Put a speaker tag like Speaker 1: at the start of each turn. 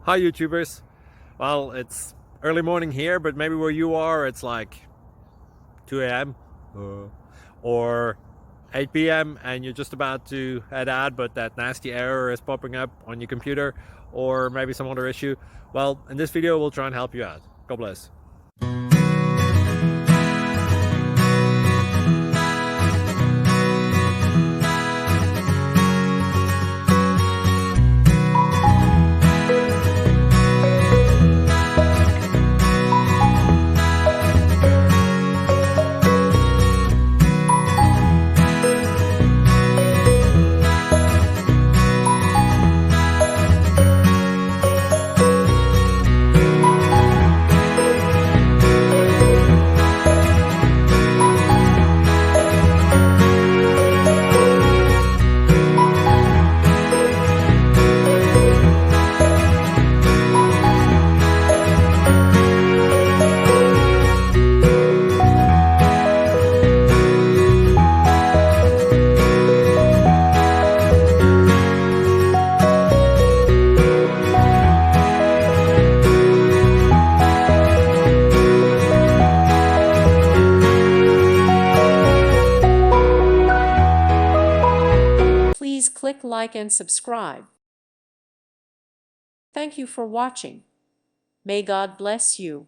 Speaker 1: Hi YouTubers. Well, it's early morning here, but maybe where you are it's like 2 a.m. or 8 p.m. and you're just about to head out, but that nasty error is popping up on your computer, or maybe some other issue. Well, in this video we'll try and help you out. God bless.
Speaker 2: Please click like and subscribe. Thank you for watching. May God bless you.